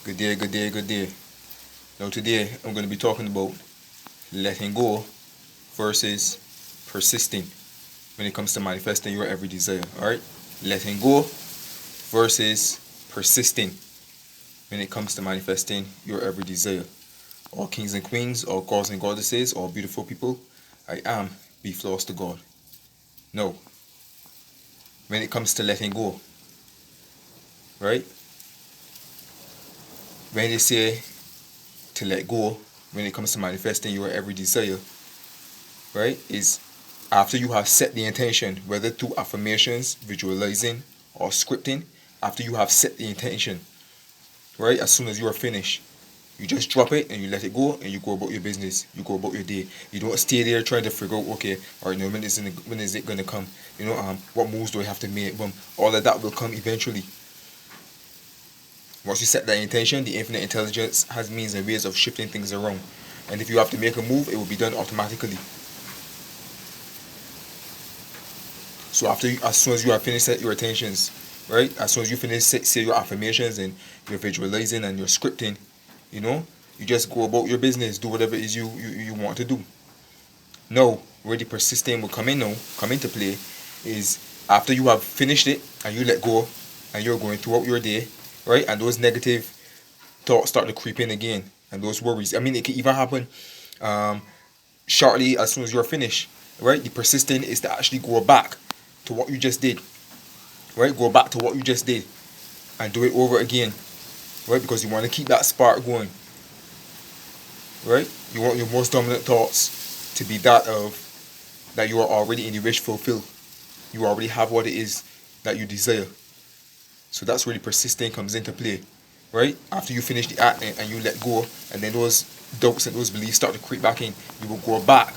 Good day, good day, good day. Now today I'm going to be talking about letting go versus persisting when it comes to manifesting your every desire. Alright? Letting go versus persisting when it comes to manifesting your every desire. All kings and queens, all gods and goddesses, all beautiful people, I am be flawless to God. Now, when it comes to letting go, right? When they say to let go, when it comes to manifesting your every desire, right, is after you have set the intention, whether through affirmations, visualizing, or scripting, after you have set the intention, right, as soon as you are finished, you just drop it and you let it go and you go about your business. You go about your day. You don't stay there trying to figure out, okay, or when is it gonna come? What moves do I have to make? All of that will come eventually. Once you set that intention, the infinite intelligence has means and ways of shifting things around. And if you have to make a move, it will be done automatically. So as soon as you have finished set your intentions, right? As soon as you finish say your affirmations and your visualizing and your scripting, you just go about your business, do whatever it is you want to do. Now, where the persisting will come into play, is after you have finished it and you let go and you're going throughout your day, right? And those negative thoughts start to creep in again, and those worries. I mean, it can even happen shortly as soon as you're finished, right? The persisting is to actually go back to what you just did, right? Go back to what you just did and do it over again, right? Because you want to keep that spark going, right? You want your most dominant thoughts to be that you are already in the wish fulfilled. You already have what it is that you desire. So that's where the persisting comes into play, right? After you finish the act and you let go, and then those doubts and those beliefs start to creep back in, you will go back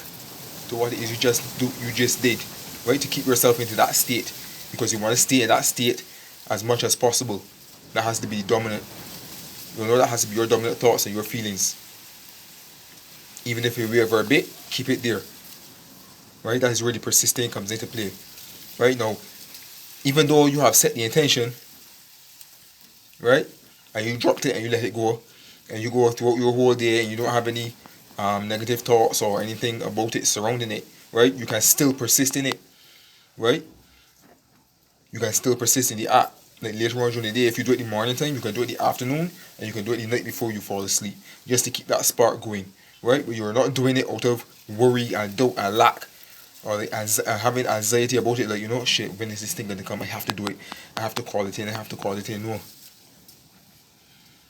to what it is you just did, right? To keep yourself into that state, because you want to stay in that state as much as possible. That has to be dominant. That has to be your dominant thoughts and your feelings. Even if you waver a bit, keep it there, right? That is where the persisting comes into play, right? Now, even though you have set the intention, right, and you dropped it and you let it go, and you go throughout your whole day and you don't have any negative thoughts or anything about it surrounding it, right, you can still persist in it, right? You can still persist in the act. Like later on during the day, if you do it in the morning time, you can do it in the afternoon, and you can do it the night before you fall asleep, just to keep that spark going, right? But you're not doing it out of worry and doubt and lack, or like having anxiety about it, like, shit, when is this thing gonna come? I have to do it. I have to call it in. No,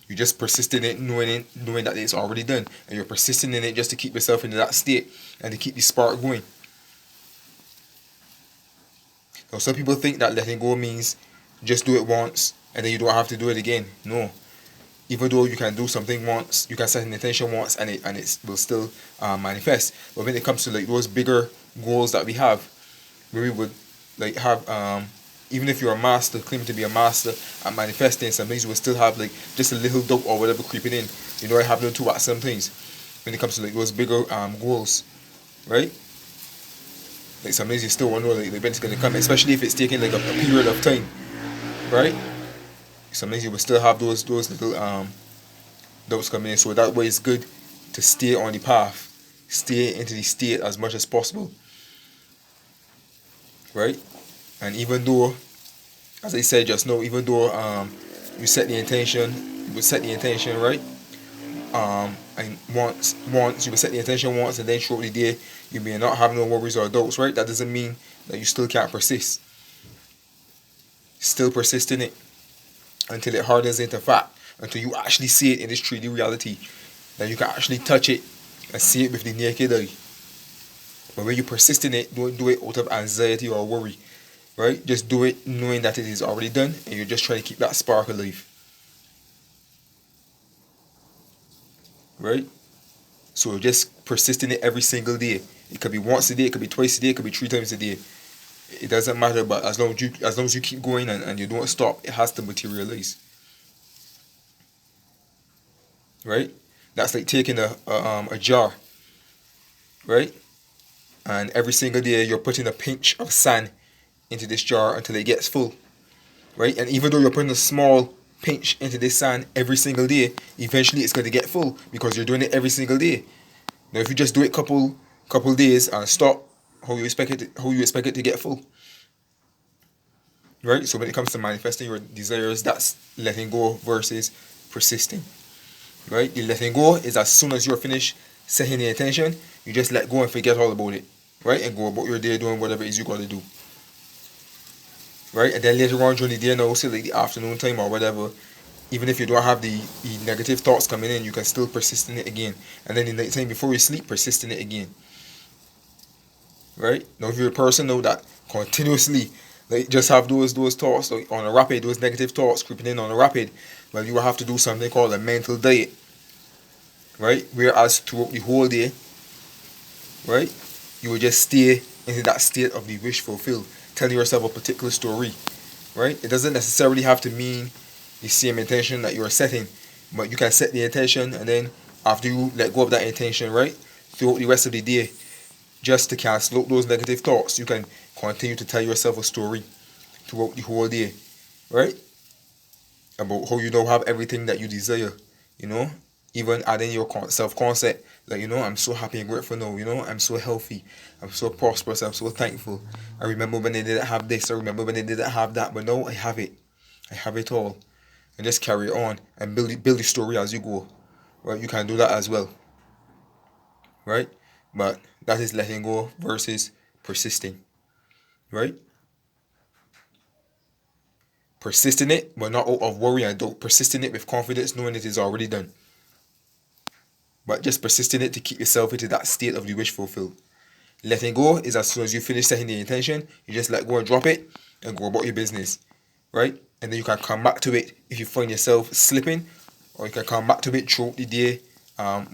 you just persist in it, knowing that it's already done, and you're persisting in it just to keep yourself in that state and to keep the spark going. Now, some people think that letting go means just do it once and then you don't have to do it again. No, even though you can do something once, you can set an intention once, and it will still manifest. But when it comes to like those bigger goals that we have, where we would like have even if you're a master, claiming to be a master at manifesting, some things you will still have like just a little doubt or whatever creeping in. I have no two at some things when it comes to like those bigger goals, right? Like some things you still won't know like when it's gonna come, especially if it's taking like a period of time, right? Some things you will still have those little doubts coming in. So that way it's good to stay on the path, stay into the state as much as possible, right? And even though, as I said just now, even though you set the intention, right? And once you will set the intention once, and then throughout the day you may not have no worries or doubts, right? That doesn't mean that you still can't persist. Still persist in it until it hardens into fact, until you actually see it in this 3D reality, that you can actually touch it and see it with the naked eye. But when you persist in it, don't do it out of anxiety or worry, right? Just do it knowing that it is already done, and you're just trying to keep that spark alive, right? So just persist in it every single day. It could be once a day, it could be twice a day, it could be 3 times a day. It doesn't matter, but as long as you keep going and you don't stop, it has to materialize, right? That's like taking a jar, right? And every single day you're putting a pinch of sand into this jar until it gets full, right? And even though you're putting a small pinch into this sand every single day, eventually it's going to get full because you're doing it every single day. Now, if you just do it couple days and stop, how you expect it to get full, right? So when it comes to manifesting your desires, that's letting go versus persisting, right? The letting go is as soon as you're finished setting the intention, you just let go and forget all about it, right? And go about your day doing whatever it is you got to do, right? And then later on during the day, now, say like the afternoon time or whatever, even if you don't have the negative thoughts coming in, you can still persist in it again. And then the night time before you sleep, persist in it again, right? Now, if you're a person now that continuously like just have those thoughts like on a rapid, those negative thoughts creeping in on a rapid, well, you will have to do something called a mental diet, right? Whereas throughout the whole day, right, you will just stay into that state of the wish fulfilled, telling yourself a particular story, right? It doesn't necessarily have to mean the same intention that you are setting, but you can set the intention, and then after you let go of that intention, right, throughout the rest of the day, just to cancel out those negative thoughts, you can continue to tell yourself a story throughout the whole day, right, about how you now have everything that you desire, you know, even adding your self-concept, like, you know, I'm so happy and grateful now, you know, I'm so healthy, I'm so prosperous, I'm so thankful. I remember when they didn't have this, I remember when they didn't have that, but now I have it all. And just carry on and build the story as you go, right? You can do that as well, right? But that is letting go versus persisting, right? Persisting it, but not out of worry and doubt. Persisting it with confidence, knowing it is already done. But just persisting it to keep yourself into that state of the wish fulfilled. Letting go is as soon as you finish setting the intention, you just let go and drop it and go about your business, right? And then you can come back to it if you find yourself slipping, or you can come back to it throughout the day,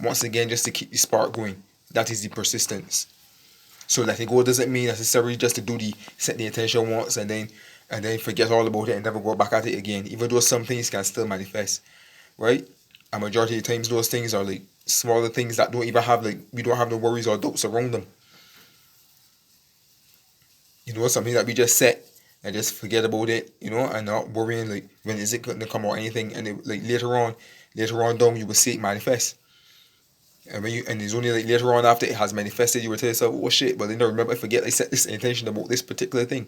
once again, just to keep the spark going. That is the persistence. So letting go doesn't mean necessarily just to set the intention once and then forget all about it and never go back at it again. Even though some things can still manifest, right? A majority of the times those things are like smaller things that don't even have like we don't have no worries or doubts around them. You know, something that we just set and just forget about it, you know, and not worrying like when is it going to come or anything, and it, like later on down you will see it manifest. And and it's only like later on after it has manifested you will tell yourself, oh shit, but then remember I forget I set this intention about this particular thing.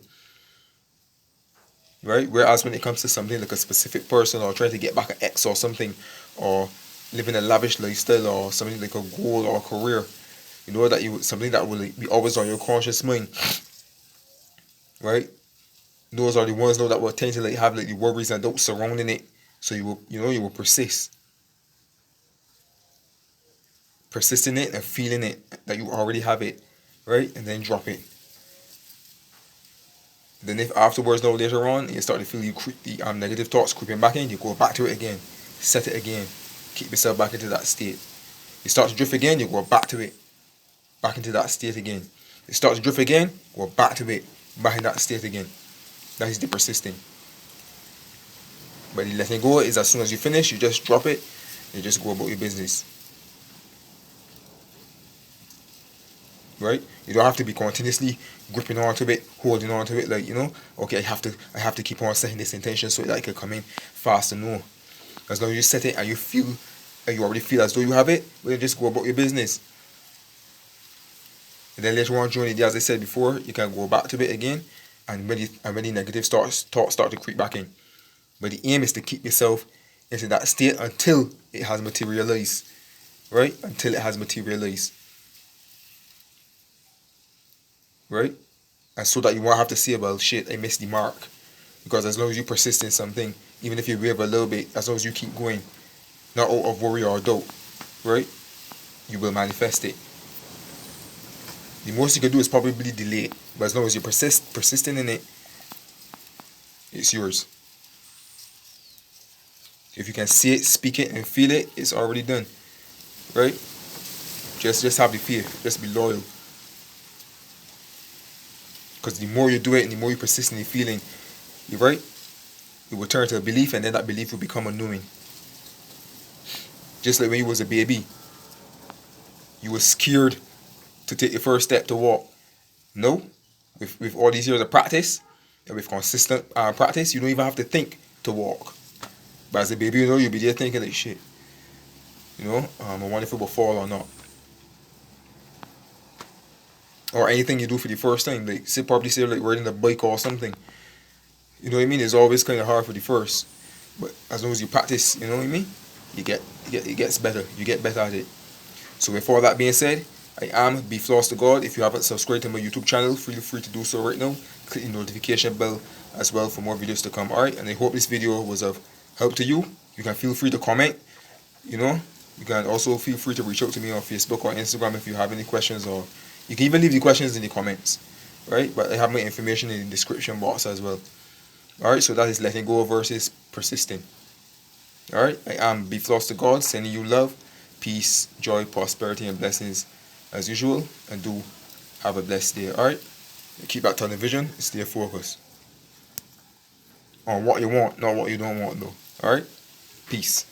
Right? Whereas when it comes to something like a specific person or trying to get back an ex or something, or living a lavish lifestyle or something like a goal or a career, you know that you something that will like, be always on your conscious mind, right? Those are the ones though that will tend to like have like the worries and doubts surrounding it. So you will persist in it and feeling it that you already have it, right? And then drop it. Then if afterwards though later on you start to feel the negative thoughts creeping back in, you go back to it again, set it again, keep yourself back into that state. You start to drift again, you go back to it, back into that state again. You start to drift again, go back to it, back in that state again. That is the persisting. But the letting go is as soon as you finish, you just drop it, you just go about your business. Right? You don't have to be continuously gripping onto it, holding on to it, like, you know, okay, I have to keep on setting this intention so that it can come in faster. No. As long as you set it and you already feel as though you have it, well, just go about your business. And then later on during the day, as I said before, you can go back to it again, and when the negative thoughts start to creep back in. But the aim is to keep yourself into that state until it has materialized, right? Until it has materialized, right? And so that you won't have to say, well, shit, I missed the mark. Because as long as you persist in something, even if you waver a little bit, as long as you keep going, not out of worry or doubt, right? You will manifest it. The most you can do is probably delay it, but as long as you persisting in it, it's yours. If you can see it, speak it, and feel it, it's already done, right? Just have the faith. Just be loyal. Because the more you do it, and the more you persist in the feeling, you're right. It will turn to a belief, and then that belief will become a knowing. Just like when you was a baby, you were scared to take your first step to walk. No, with all these years of practice, and with consistent practice, you don't even have to think to walk. But as a baby, you know, you'll be there thinking like shit. You know, I wonder if it will fall or not. Or anything you do for the first time, like say probably say like riding a bike or something. You know what I mean? It's always kind of hard for the first, but as long as you practice, you know what I mean, it gets better. You get better at it. So with all that being said, I am Be Floss to God. If you haven't subscribed to my YouTube channel, feel free to do so right now. Click the notification bell as well for more videos to come. Alright, and I hope this video was of help to you. You can feel free to comment. You know, you can also feel free to reach out to me on Facebook or Instagram if you have any questions, or you can even leave the questions in the comments. Right, but I have my information in the description box as well. Alright, so that is letting go versus persisting. Alright, I am Be Floss to God, sending you love, peace, joy, prosperity, and blessings as usual. And do have a blessed day. Alright, keep that tunnel vision, stay focused on what you want, not what you don't want though. Alright, peace.